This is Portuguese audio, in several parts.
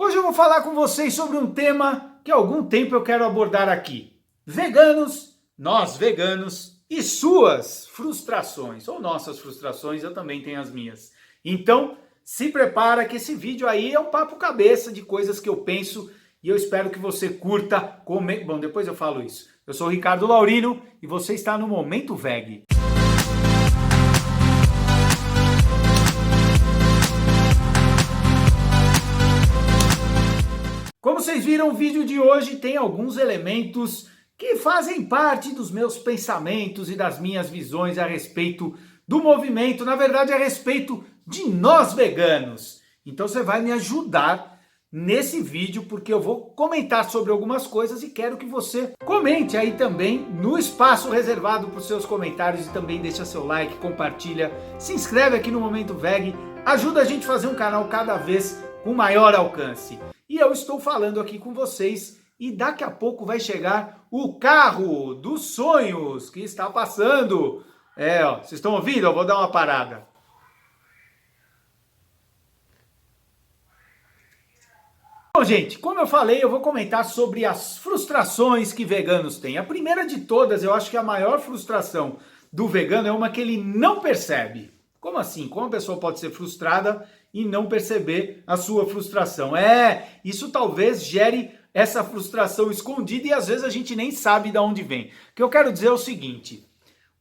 Hoje eu vou falar com vocês sobre um tema que há algum tempo eu quero abordar aqui. Veganos, nós veganos e suas frustrações, ou nossas frustrações, eu também tenho as minhas. Então, se prepara que esse vídeo aí é um papo cabeça de coisas que eu penso e eu espero que você curta. Bom, depois eu falo isso. Eu sou o Ricardo Laurino e você está no Momento Veg. Como vocês viram, o vídeo de hoje tem alguns elementos que fazem parte dos meus pensamentos e das minhas visões a respeito do movimento, na verdade a respeito de nós veganos. Então você vai me ajudar nesse vídeo porque eu vou comentar sobre algumas coisas e quero que você comente aí também no espaço reservado para os seus comentários e também deixa seu like, compartilha, se inscreve aqui no Momento Veg, ajuda a gente a fazer um canal cada vez com maior alcance. E eu estou falando aqui com vocês e daqui a pouco vai chegar o carro dos sonhos que está passando. Vocês estão ouvindo? Eu vou dar uma parada. Bom, gente, como eu falei, eu vou comentar sobre as frustrações que veganos têm. A primeira de todas, eu acho que a maior frustração do vegano é uma que ele não percebe. Como assim? Como a pessoa pode ser frustrada e não perceber a sua frustração? Isso talvez gere essa frustração escondida e às vezes a gente nem sabe de onde vem. O que eu quero dizer é o seguinte,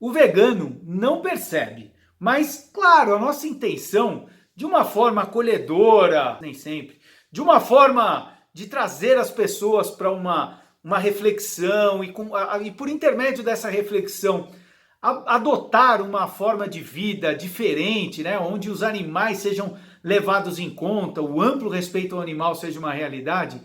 o vegano não percebe, mas claro, a nossa intenção, de uma forma acolhedora, nem sempre, de uma forma de trazer as pessoas para uma reflexão e por intermédio dessa reflexão, adotar uma forma de vida diferente, né? Onde os animais sejam levados em conta, o amplo respeito ao animal seja uma realidade.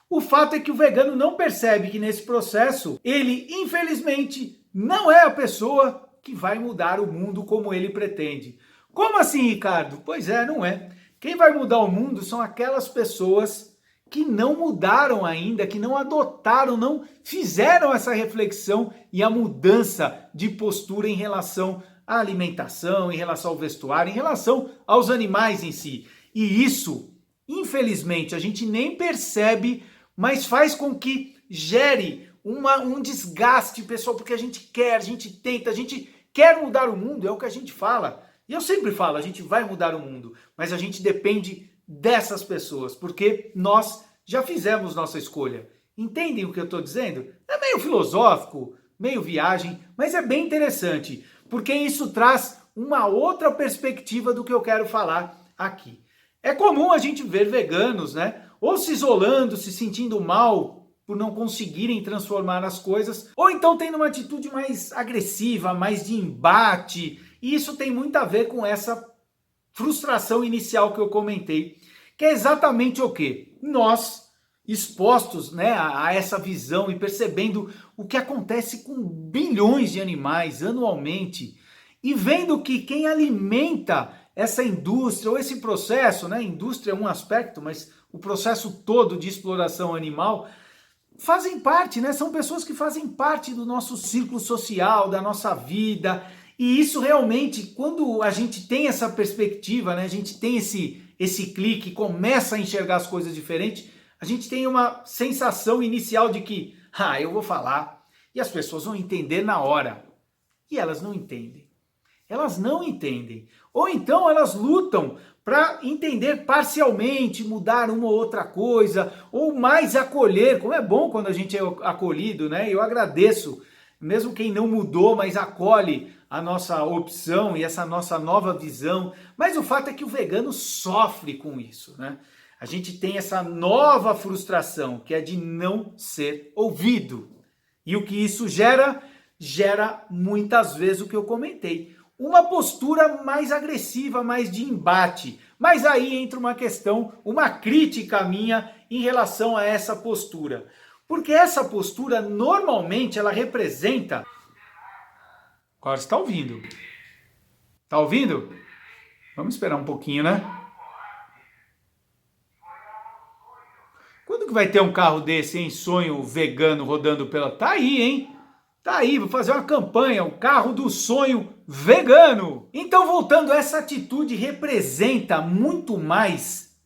O fato é que o vegano não percebe que nesse processo, ele infelizmente não é a pessoa que vai mudar o mundo como ele pretende. Como assim, Ricardo? Pois é, não é. Quem vai mudar o mundo são aquelas pessoas que não mudaram ainda, que não adotaram, não fizeram essa reflexão e a mudança de postura em relação à alimentação, em relação ao vestuário, em relação aos animais em si. E isso, infelizmente, a gente nem percebe, mas faz com que gere um desgaste, pessoal, porque a gente quer, a gente tenta, a gente quer mudar o mundo, é o que a gente fala. E eu sempre falo, a gente vai mudar o mundo, mas a gente depende dessas pessoas, porque nós já fizemos nossa escolha. Entendem o que eu estou dizendo? É meio filosófico, meio viagem, mas é bem interessante, porque isso traz uma outra perspectiva do que eu quero falar aqui. É comum a gente ver veganos, né, ou se isolando, se sentindo mal por não conseguirem transformar as coisas, ou então tendo uma atitude mais agressiva, mais de embate, e isso tem muito a ver com essa frustração inicial que eu comentei, que é exatamente o quê? Nós, expostos, né, a essa visão e percebendo o que acontece com bilhões de animais anualmente e vendo que quem alimenta essa indústria ou esse processo, né, indústria é um aspecto, mas o processo todo de exploração animal fazem parte, né, são pessoas que fazem parte do nosso círculo social, da nossa vida. E isso realmente, quando a gente tem essa perspectiva, né, a gente tem esse clique, começa a enxergar as coisas diferentes, a gente tem uma sensação inicial de que, eu vou falar e as pessoas vão entender na hora. E elas não entendem. Elas não entendem. Ou então elas lutam para entender parcialmente, mudar uma ou outra coisa, ou mais acolher, como é bom quando a gente é acolhido, né? Eu agradeço, mesmo quem não mudou, mas acolhe a nossa opção e essa nossa nova visão. Mas o fato é que o vegano sofre com isso, né? A gente tem essa nova frustração, que é de não ser ouvido. E o que isso gera? Gera muitas vezes o que eu comentei. Uma postura mais agressiva, mais de embate. Mas aí entra uma questão, uma crítica minha em relação a essa postura. Porque essa postura, normalmente, ela representa... Agora você está ouvindo. Está ouvindo? Vamos esperar um pouquinho, né? Quando que vai ter um carro desse, hein? Sonho vegano rodando pela... Tá aí, hein? Tá aí, vou fazer uma campanha, o carro do sonho vegano. Então, voltando, essa atitude representa muito mais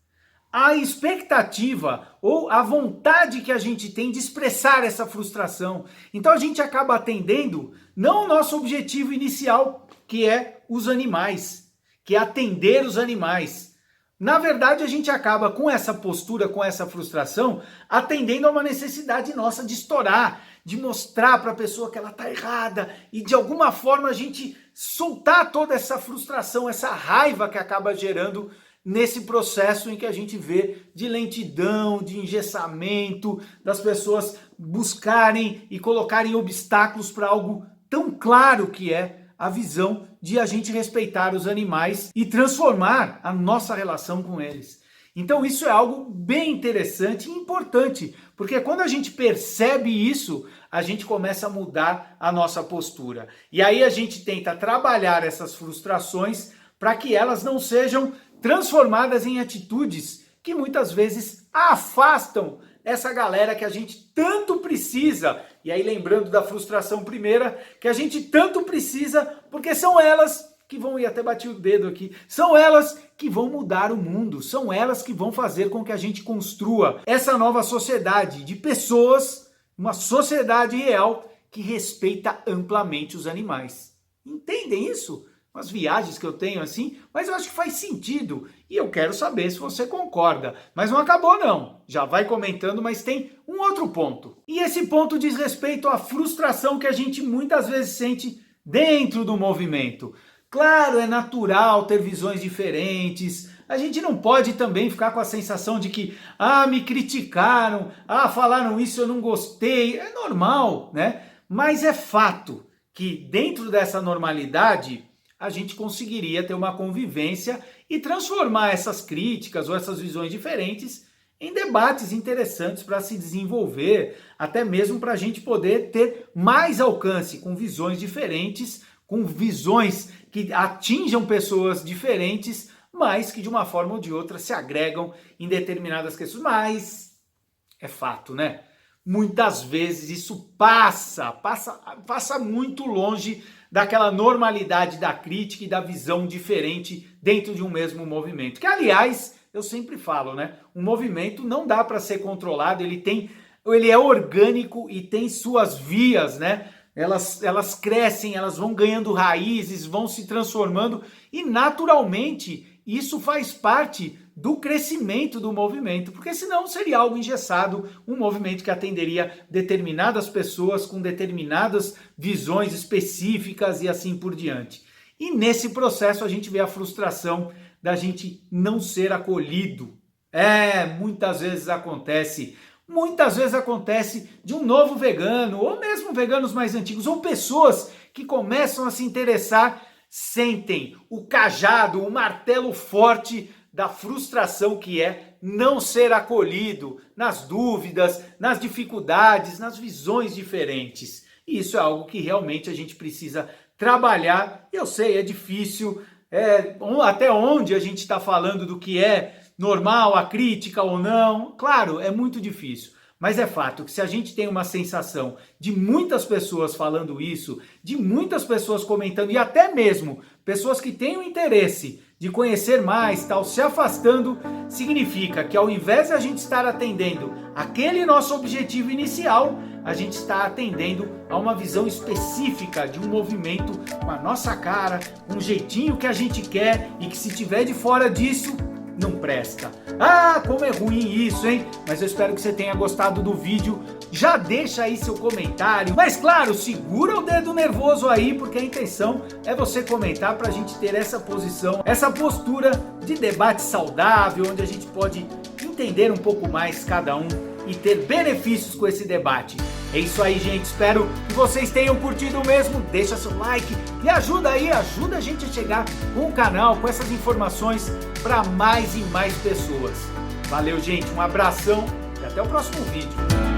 a expectativa ou a vontade que a gente tem de expressar essa frustração. Então a gente acaba atendendo não o nosso objetivo inicial, que é os animais, que é atender os animais. Na verdade, a gente acaba com essa postura, com essa frustração, atendendo a uma necessidade nossa de estourar, de mostrar para a pessoa que ela está errada e de alguma forma a gente soltar toda essa frustração, essa raiva que acaba gerando nesse processo em que a gente vê de lentidão, de engessamento, das pessoas buscarem e colocarem obstáculos para algo tão claro que é a visão de a gente respeitar os animais e transformar a nossa relação com eles. Então isso é algo bem interessante e importante, porque quando a gente percebe isso, a gente começa a mudar a nossa postura. E aí a gente tenta trabalhar essas frustrações para que elas não sejam transformadas em atitudes que muitas vezes afastam essa galera que a gente tanto precisa. E aí lembrando da frustração primeira, que a gente tanto precisa, porque são elas que vão, e até bati o dedo aqui, são elas que vão mudar o mundo, são elas que vão fazer com que a gente construa essa nova sociedade de pessoas, uma sociedade real que respeita amplamente os animais. Entendem isso? Umas viagens que eu tenho assim, mas eu acho que faz sentido e eu quero saber se você concorda. Mas não acabou não, já vai comentando, mas tem um outro ponto. E esse ponto diz respeito à frustração que a gente muitas vezes sente dentro do movimento. Claro, é natural ter visões diferentes, a gente não pode também ficar com a sensação de que, me criticaram, falaram isso, eu não gostei, é normal, né? Mas é fato que dentro dessa normalidade, a gente conseguiria ter uma convivência e transformar essas críticas ou essas visões diferentes em debates interessantes para se desenvolver, até mesmo para a gente poder ter mais alcance com visões diferentes, com visões que atinjam pessoas diferentes, mas que de uma forma ou de outra se agregam em determinadas questões. Mas é fato, né? Muitas vezes isso passa muito longe daquela normalidade da crítica e da visão diferente dentro de um mesmo movimento. Que, aliás, eu sempre falo, né? Um movimento não dá para ser controlado, ele é orgânico e tem suas vias, né? Elas crescem, elas vão ganhando raízes, vão se transformando e naturalmente isso faz parte do crescimento do movimento, porque senão seria algo engessado, um movimento que atenderia determinadas pessoas com determinadas visões específicas e assim por diante. E nesse processo a gente vê a frustração da gente não ser acolhido. Muitas vezes acontece de um novo vegano, ou mesmo veganos mais antigos, ou pessoas que começam a se interessar, sentem o cajado, o martelo forte da frustração que é não ser acolhido nas dúvidas, nas dificuldades, nas visões diferentes. E isso é algo que realmente a gente precisa trabalhar. Eu sei, é difícil, até onde a gente está falando do que é normal, a crítica ou não. Claro, é muito difícil. Mas é fato que se a gente tem uma sensação de muitas pessoas falando isso, de muitas pessoas comentando, e até mesmo pessoas que têm o interesse de conhecer mais, tal, se afastando, significa que ao invés de a gente estar atendendo aquele nosso objetivo inicial, a gente está atendendo a uma visão específica de um movimento com a nossa cara, com um jeitinho que a gente quer e que se tiver de fora disso, não presta. Como é ruim isso, hein? Mas eu espero que você tenha gostado do vídeo. Já deixa aí seu comentário. Mas claro, segura o dedo nervoso aí, porque a intenção é você comentar pra gente ter essa posição, essa postura de debate saudável, onde a gente pode entender um pouco mais cada um e ter benefícios com esse debate. É isso aí, gente. Espero que vocês tenham curtido mesmo. Deixa seu like e ajuda a gente a chegar com o canal, com essas informações para mais e mais pessoas. Valeu, gente. Um abração e até o próximo vídeo.